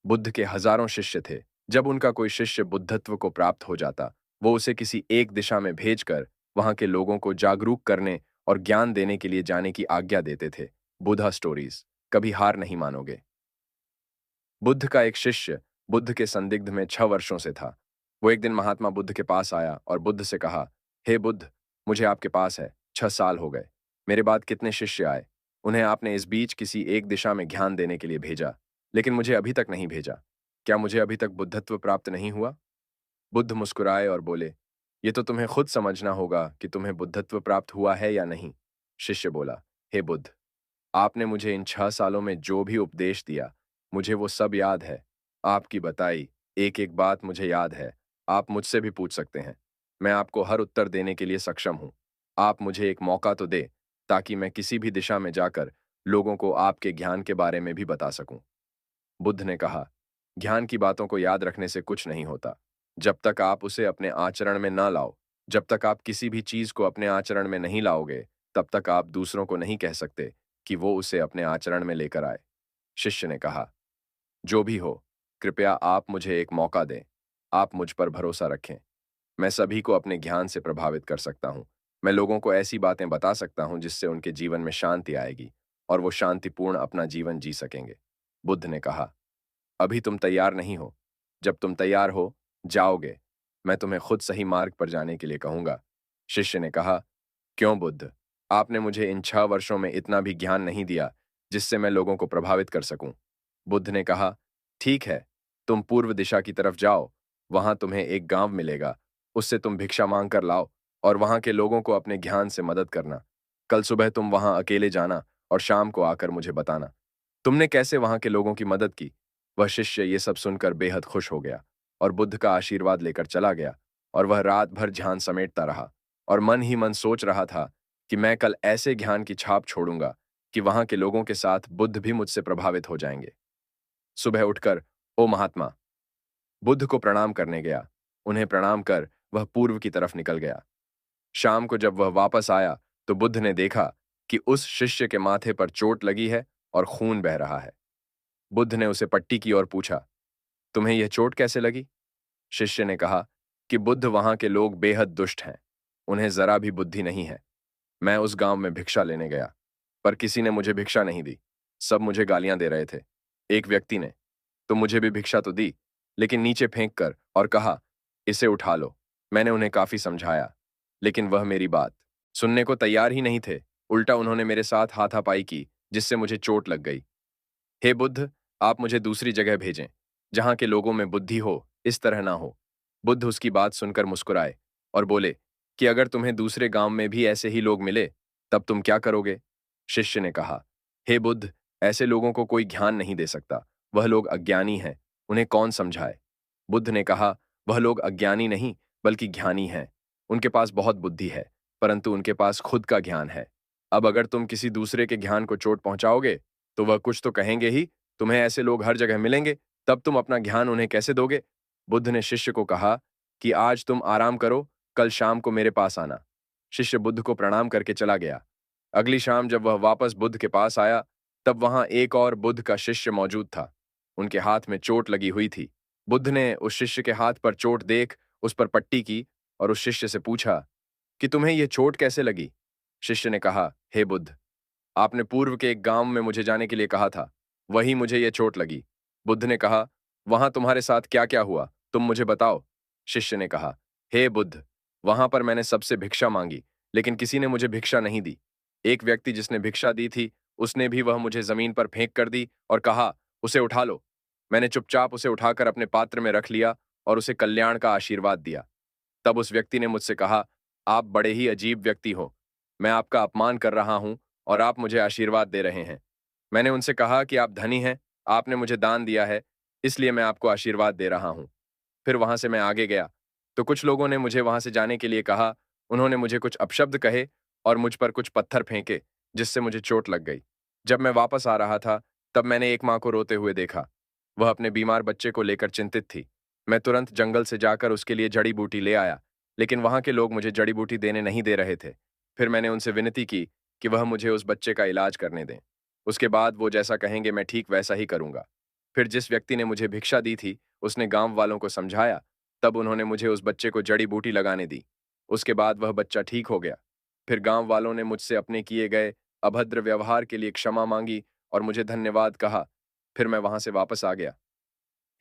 बुद्ध के हजारों शिष्य थे। जब उनका कोई शिष्य बुद्धत्व को प्राप्त हो जाता, वो उसे किसी एक दिशा में भेजकर वहां के लोगों को जागरूक करने और ज्ञान देने के लिए जाने की आज्ञा देते थे। बुद्धा स्टोरीज, कभी हार नहीं मानोगे। बुद्ध का एक शिष्य बुद्ध के संदिग्ध में 6 वर्षों से था। वो एक दिन महात्मा बुद्ध के पास आया और बुद्ध से कहा, हे बुद्ध, मुझे आपके पास है, 6 साल हो गए। मेरे बाद कितने शिष्य आए, उन्हें आपने इस बीच किसी एक दिशा में ज्ञान देने के लिए भेजा, लेकिन मुझे अभी तक नहीं भेजा। क्या मुझे अभी तक बुद्धत्व प्राप्त नहीं हुआ? बुद्ध मुस्कुराए और बोले, ये तो तुम्हें खुद समझना होगा कि तुम्हें बुद्धत्व प्राप्त हुआ है या नहीं। शिष्य बोला, हे बुद्ध, आपने मुझे इन 6 सालों में जो भी उपदेश दिया, मुझे वो सब याद है। आपकी बताई एक एक बात मुझे याद है। आप मुझसे भी पूछ सकते हैं, मैं आपको हर उत्तर देने के लिए सक्षम हूँ। आप मुझे एक मौका तो दे, ताकि मैं किसी भी दिशा में जाकर लोगों को आपके ज्ञान के बारे में भी बता सकूं। बुद्ध ने कहा, ज्ञान की बातों को याद रखने से कुछ नहीं होता, जब तक आप उसे अपने आचरण में ना लाओ। जब तक आप किसी भी चीज को अपने आचरण में नहीं लाओगे, तब तक आप दूसरों को नहीं कह सकते कि वो उसे अपने आचरण में लेकर आए। शिष्य ने कहा, जो भी हो, कृपया आप मुझे एक मौका दें। आप मुझ पर भरोसा रखें। मैं सभी को अपने ज्ञान से प्रभावित कर सकता हूँ। मैं लोगों को ऐसी बातें बता सकता हूँ जिससे उनके जीवन में शांति आएगी और वो शांतिपूर्ण अपना जीवन जी सकेंगे। बुद्ध ने कहा, अभी तुम तैयार नहीं हो। जब तुम तैयार हो जाओगे, मैं तुम्हें खुद सही मार्ग पर जाने के लिए कहूंगा। शिष्य ने कहा, क्यों बुद्ध? आपने मुझे इन 6 वर्षों में इतना भी ज्ञान नहीं दिया जिससे मैं लोगों को प्रभावित कर सकूं। बुद्ध ने कहा, ठीक है, तुम पूर्व दिशा की तरफ जाओ। वहां तुम्हें एक गांव मिलेगा, उससे तुम भिक्षा मांग कर लाओ और वहां के लोगों को अपने ज्ञान से मदद करना। कल सुबह तुम वहां अकेले जाना और शाम को आकर मुझे बताना तुमने कैसे वहां के लोगों की मदद की। वह शिष्य ये सब सुनकर बेहद खुश हो गया और बुद्ध का आशीर्वाद लेकर चला गया। और वह रात भर ध्यान समेटता रहा और मन ही मन सोच रहा था कि मैं कल ऐसे ज्ञान की छाप छोड़ूंगा कि वहां के लोगों के साथ बुद्ध भी मुझसे प्रभावित हो जाएंगे। सुबह उठकर, ओ महात्मा, बुद्ध को प्रणाम करने गया। उन्हें प्रणाम कर वह पूर्व की तरफ निकल गया। शाम को जब वह वापस आया, तो बुद्ध ने देखा कि उस शिष्य के माथे पर चोट लगी है और खून बह रहा है। बुद्ध ने उसे पट्टी की और पूछा, तुम्हें यह चोट कैसे लगी? शिष्य ने कहा कि बुद्ध, वहां के लोग बेहद दुष्ट हैं। उन्हें जरा भी बुद्धि नहीं है। मैं उस गांव में भिक्षा लेने गया, पर किसी ने मुझे भिक्षा नहीं दी। सब मुझे गालियां दे रहे थे। एक व्यक्ति ने तो मुझे भी भिक्षा तो दी, लेकिन नीचे फेंक कर और कहा, इसे उठा लो। मैंने उन्हें काफी समझाया, लेकिन वह मेरी बात सुनने को तैयार ही नहीं थे। उल्टा उन्होंने मेरे साथ हाथापाई की, जिससे मुझे चोट लग गई। हे बुद्ध, आप मुझे दूसरी जगह भेजें, जहां के लोगों में बुद्धि हो, इस तरह ना हो। बुद्ध उसकी बात सुनकर मुस्कुराए और बोले कि अगर तुम्हें दूसरे गांव में भी ऐसे ही लोग मिले, तब तुम क्या करोगे? शिष्य ने कहा, हे बुद्ध, ऐसे लोगों को कोई ज्ञान नहीं दे सकता। वह लोग अज्ञानी हैं, उन्हें कौन समझाए? बुद्ध ने कहा, वह लोग अज्ञानी नहीं, बल्कि ज्ञानी हैं। उनके पास बहुत बुद्धि है, परंतु उनके पास खुद का ज्ञान है। अब अगर तुम किसी दूसरे के ज्ञान को चोट पहुंचाओगे, तो वह कुछ तो कहेंगे ही। तुम्हें ऐसे लोग हर जगह मिलेंगे, तब तुम अपना ज्ञान उन्हें कैसे दोगे? बुद्ध ने शिष्य को कहा कि आज तुम आराम करो, कल शाम को मेरे पास आना। शिष्य बुद्ध को प्रणाम करके चला गया। अगली शाम जब वह वापस बुद्ध के पास आया, तब वहां एक और बुद्ध का शिष्य मौजूद था। उनके हाथ में चोट लगी हुई थी। बुद्ध ने उस शिष्य के हाथ पर चोट देख उस पर पट्टी की और उस शिष्य से पूछा कि तुम्हें यह चोट कैसे लगी? शिष्य ने कहा, हे बुद्ध, आपने पूर्व के एक गांव में मुझे जाने के लिए कहा था, वहीं मुझे यह चोट लगी। बुद्ध ने कहा, वहां तुम्हारे साथ क्या क्या हुआ, तुम मुझे बताओ। शिष्य ने कहा, हे बुद्ध, वहां पर मैंने सबसे भिक्षा मांगी, लेकिन किसी ने मुझे भिक्षा नहीं दी। एक व्यक्ति जिसने भिक्षा दी थी, उसने भी वह मुझे जमीन पर फेंक कर दी और कहा, उसे उठा लो। मैंने चुपचाप उसे उठाकर अपने पात्र में रख लिया और उसे कल्याण का आशीर्वाद दिया। तब उस व्यक्ति ने मुझसे कहा, आप बड़े ही अजीब व्यक्ति हो। मैं आपका अपमान कर रहा हूं और आप मुझे आशीर्वाद दे रहे हैं। मैंने उनसे कहा कि आप धनी हैं, आपने मुझे दान दिया है, इसलिए मैं आपको आशीर्वाद दे रहा हूं। फिर वहां से मैं आगे गया, तो कुछ लोगों ने मुझे वहां से जाने के लिए कहा। उन्होंने मुझे कुछ अपशब्द कहे और मुझ पर कुछ पत्थर फेंके, जिससे मुझे चोट लग गई। जब मैं वापस आ रहा था, तब मैंने एक माँ को रोते हुए देखा। वह अपने बीमार बच्चे को लेकर चिंतित थी। मैं तुरंत जंगल से जाकर उसके लिए जड़ी बूटी ले आया, लेकिन वहां के लोग मुझे जड़ी बूटी देने नहीं दे रहे थे। फिर मैंने उनसे विनती की कि वह मुझे उस बच्चे का इलाज करने दें। उसके बाद वो जैसा कहेंगे मैं ठीक वैसा ही करूंगा। फिर जिस व्यक्ति ने मुझे भिक्षा दी थी, उसने गांव वालों को समझाया। तब उन्होंने मुझे उस बच्चे को जड़ी बूटी लगाने दी। उसके बाद वह बच्चा ठीक हो गया। फिर गांव वालों ने मुझसे अपने किए गए अभद्र व्यवहार के लिए क्षमा मांगी और मुझे धन्यवाद कहा। फिर मैं वहां से वापस आ गया।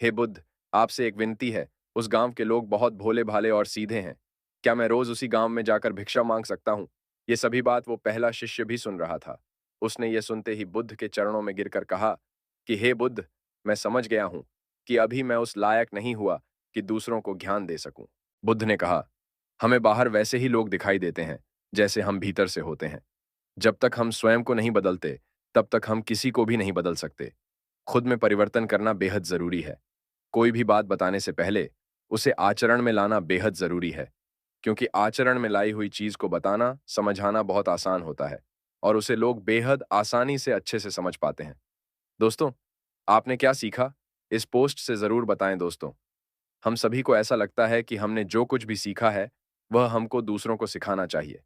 हे बुद्ध, आपसे एक विनती है। उस गांव के लोग बहुत भोले भाले और सीधे हैं। क्या मैं रोज उसी गांव में जाकर भिक्षा मांग सकता हूँ? ये सभी बात वो पहला शिष्य भी सुन रहा था। उसने ये सुनते ही बुद्ध के चरणों में गिरकर कहा कि हे बुद्ध, मैं समझ गया हूँ कि अभी मैं उस लायक नहीं हुआ कि दूसरों को ज्ञान दे सकूं। बुद्ध ने कहा, हमें बाहर वैसे ही लोग दिखाई देते हैं जैसे हम भीतर से होते हैं। जब तक हम स्वयं को नहीं बदलते, तब तक हम किसी को भी नहीं बदल सकते। खुद में परिवर्तन करना बेहद जरूरी है। कोई भी बात बताने से पहले उसे आचरण में लाना बेहद जरूरी है, क्योंकि आचरण में लाई हुई चीज को बताना, समझाना बहुत आसान होता है और उसे लोग बेहद आसानी से अच्छे से समझ पाते हैं। दोस्तों, आपने क्या सीखा? इस पोस्ट से जरूर बताएं दोस्तों। हम सभी को ऐसा लगता है कि हमने जो कुछ भी सीखा है, वह हमको दूसरों को सिखाना चाहिए।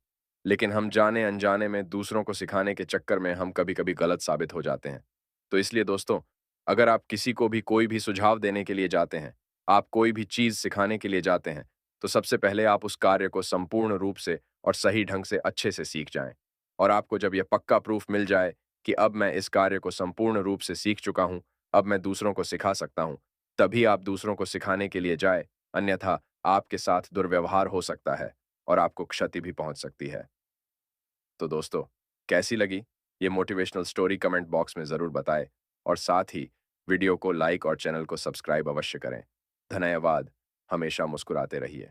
लेकिन हम जाने अनजाने में दूसरों को सिखाने के चक्कर में हम कभी-कभी गलत साबित हो जाते हैं। तो इसलिए दोस्तों, अगर आप किसी को भी कोई भी सुझाव देने के लिए जाते हैं, आप कोई भी चीज़ सिखाने के लिए जाते हैं, तो सबसे पहले आप उस कार्य को संपूर्ण रूप से और सही ढंग से अच्छे से सीख जाएँ। और आपको जब यह पक्का प्रूफ मिल जाए कि अब मैं इस कार्य को संपूर्ण रूप से सीख चुका हूँ, अब मैं दूसरों को सिखा सकता हूँ, तभी आप दूसरों को सिखाने के लिए जाएँ, अन्यथा आपके साथ दुर्व्यवहार हो सकता है और आपको क्षति भी पहुँच सकती है। तो दोस्तों, कैसी लगी ये मोटिवेशनल स्टोरी? कमेंट बॉक्स में ज़रूर बताएं और साथ ही वीडियो को लाइक और चैनल को सब्सक्राइब अवश्य करें। धन्यवाद। हमेशा मुस्कुराते रहिए।